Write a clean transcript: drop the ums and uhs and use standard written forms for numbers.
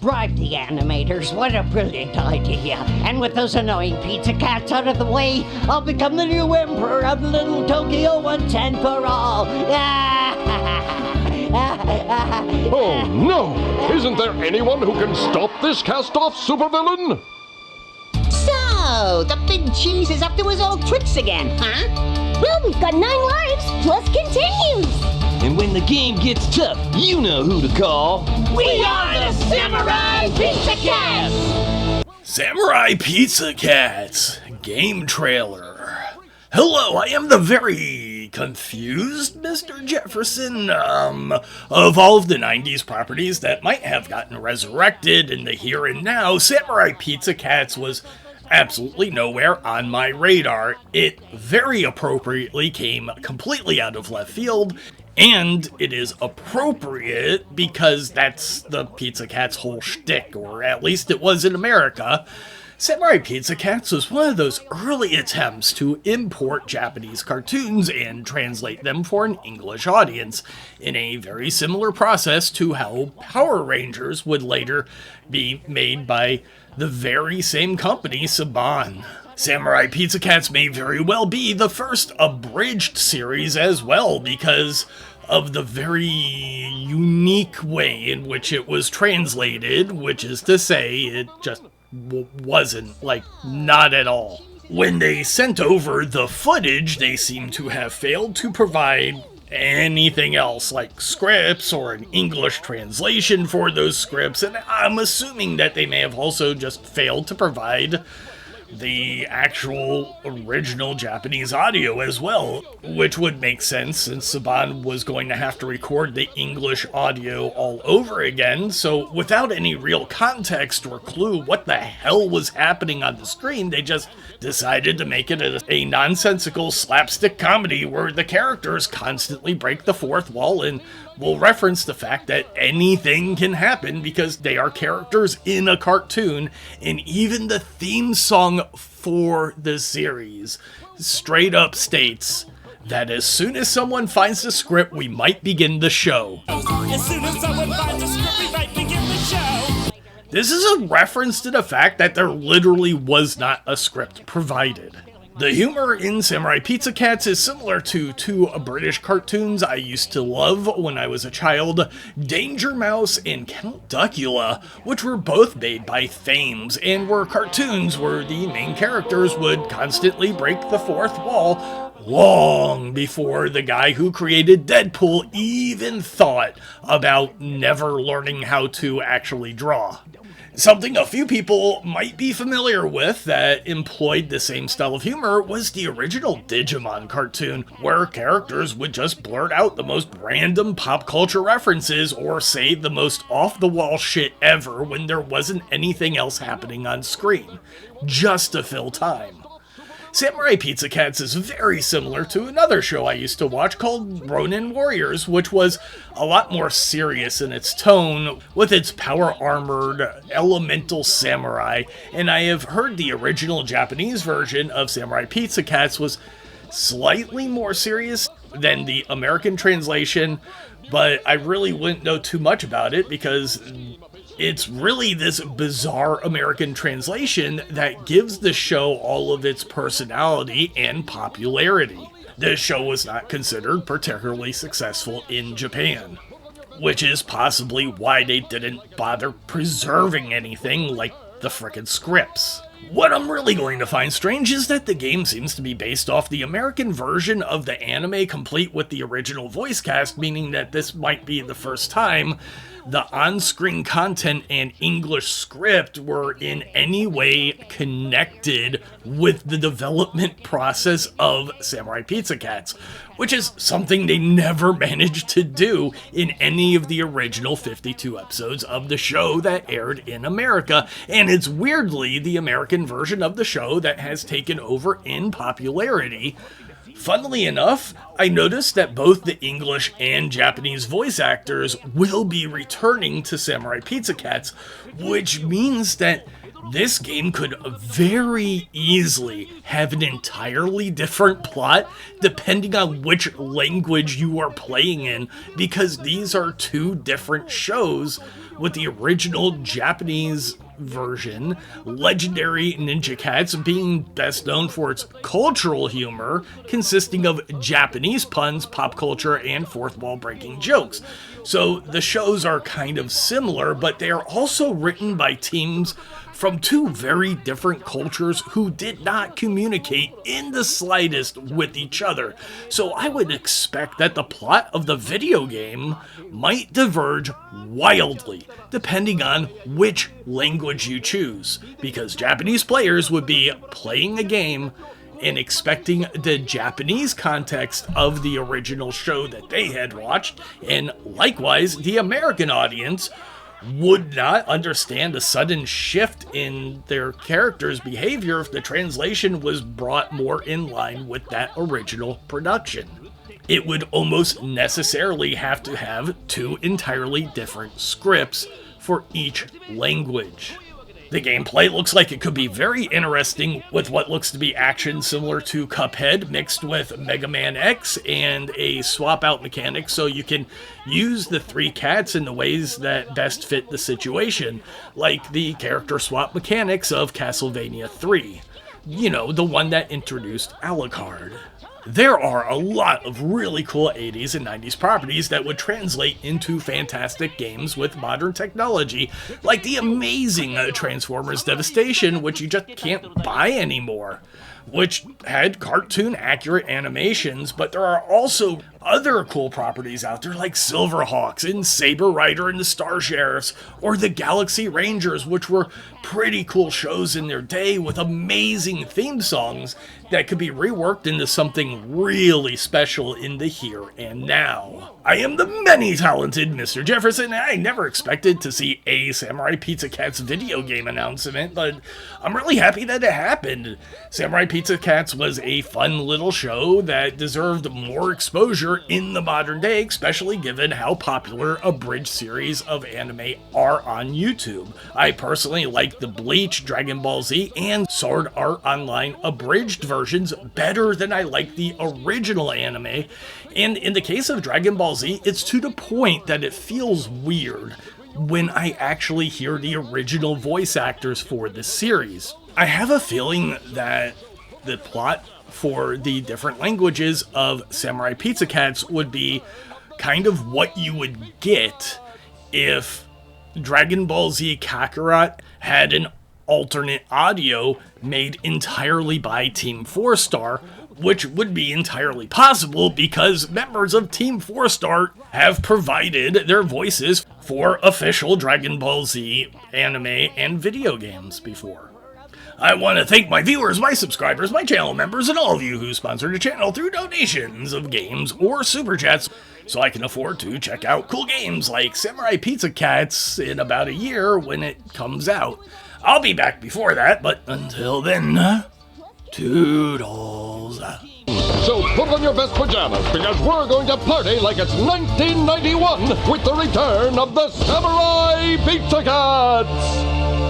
bribe the animators. What a brilliant idea. And with those annoying pizza cats out of the way, I'll become the new emperor of Little Tokyo once and for all. Oh no! Isn't there anyone who can stop this cast-off supervillain? So, the big cheese is up to his old tricks again, huh? Well, we've got 9 lives, plus continues. And when the game gets tough, you know who to call. We are the Samurai Pizza Cats! Samurai Pizza Cats game trailer. Hello, I am the very confused Mr. Jefferson, of all of the 90s properties that might have gotten resurrected in the here and now, Samurai Pizza Cats was absolutely nowhere on my radar. It very appropriately came completely out of left field, and it is appropriate because that's the Pizza Cat's whole shtick, or at least it was in America. Samurai Pizza Cats was one of those early attempts to import Japanese cartoons and translate them for an English audience, in a very similar process to how Power Rangers would later be made by the very same company, Saban. Samurai Pizza Cats may very well be the first abridged series as well, because of the very unique way in which it was translated, which is to say, it just wasn't, like, not at all. When they sent over the footage, they seem to have failed to provide anything else, like scripts or an English translation for those scripts, and I'm assuming that they may have also just failed to provide the actual original Japanese audio as well, which would make sense since Saban was going to have to record the English audio all over again. So without any real context or clue what the hell was happening on the screen, they just decided to make it a nonsensical slapstick comedy where the characters constantly break the fourth wall and will reference the fact that anything can happen because they are characters in a cartoon, and even the theme song for the series straight up states that as soon as someone finds the script, we might begin the show. As soon as someone finds the script, we might begin the show. This is a reference to the fact that there literally was not a script provided. The humor in Samurai Pizza Cats is similar to two British cartoons I used to love when I was a child, Danger Mouse and Count Duckula, which were both made by Thames and were cartoons where the main characters would constantly break the fourth wall long before the guy who created Deadpool even thought about never learning how to actually draw. Something a few people might be familiar with that employed the same style of humor was the original Digimon cartoon, where characters would just blurt out the most random pop culture references or say the most off-the-wall shit ever when there wasn't anything else happening on screen, just to fill time. Samurai Pizza Cats is very similar to another show I used to watch called Ronin Warriors, which was a lot more serious in its tone, with its power-armored elemental samurai, and I have heard the original Japanese version of Samurai Pizza Cats was slightly more serious than the American translation, but I really wouldn't know too much about it because it's really this bizarre American translation that gives the show all of its personality and popularity. This show was not considered particularly successful in Japan, which is possibly why they didn't bother preserving anything like the frickin' scripts. What I'm really going to find strange is that the game seems to be based off the American version of the anime complete with the original voice cast, meaning that this might be the first time the on-screen content and English script were in any way connected with the development process of Samurai Pizza Cats, which is something they never managed to do in any of the original 52 episodes of the show that aired in America, and it's weirdly the American version of the show that has taken over in popularity. Funnily enough, I noticed that both the English and Japanese voice actors will be returning to Samurai Pizza Cats, which means that this game could very easily have an entirely different plot depending on which language you are playing in, because these are two different shows with the original Japanese version, Legendary Ninja Cats, being best known for its cultural humor, consisting of Japanese puns, pop culture, and fourth wall breaking jokes. So the shows are kind of similar, but they are also written by teams from two very different cultures who did not communicate in the slightest with each other. So I would expect that the plot of the video game might diverge wildly, depending on which language you choose, because Japanese players would be playing a game and expecting the Japanese context of the original show that they had watched, and likewise, the American audience would not understand a sudden shift in their characters' behavior if the translation was brought more in line with that original production. It would almost necessarily have to have two entirely different scripts for each language. The gameplay looks like it could be very interesting, with what looks to be action similar to Cuphead mixed with Mega Man X and a swap out mechanic so you can use the three cats in the ways that best fit the situation, like the character swap mechanics of Castlevania 3. You know, the one that introduced Alucard. There are a lot of really cool 80s and 90s properties that would translate into fantastic games with modern technology, like the amazing Transformers Devastation, which you just can't buy anymore, which had cartoon-accurate animations, but there are also other cool properties out there like Silverhawks and Saber Rider and the Star Sheriffs, or the Galaxy Rangers, which were pretty cool shows in their day with amazing theme songs that could be reworked into something really special in the here and now. I am the many-talented Mr. Jefferson, and I never expected to see a Samurai Pizza Cats video game announcement, but I'm really happy that it happened. Samurai Pizza Cats was a fun little show that deserved more exposure in the modern day, especially given how popular abridged series of anime are on YouTube. I personally like the Bleach, Dragon Ball Z, and Sword Art Online abridged versions better than I like the original anime, and in the case of Dragon Ball Z, it's to the point that it feels weird when I actually hear the original voice actors for this series. I have a feeling that the plot for the different languages of Samurai Pizza Cats would be kind of what you would get if Dragon Ball Z Kakarot had an alternate audio made entirely by Team 4-Star, which would be entirely possible because members of Team 4-Star have provided their voices for official Dragon Ball Z anime and video games before. I want to thank my viewers, my subscribers, my channel members, and all of you who sponsor the channel through donations of games or super chats, so I can afford to check out cool games like Samurai Pizza Cats in about a year when it comes out. I'll be back before that, but until then, toodles. So put on your best pajamas, because we're going to party like it's 1991 with the return of the Samurai Pizza Cats!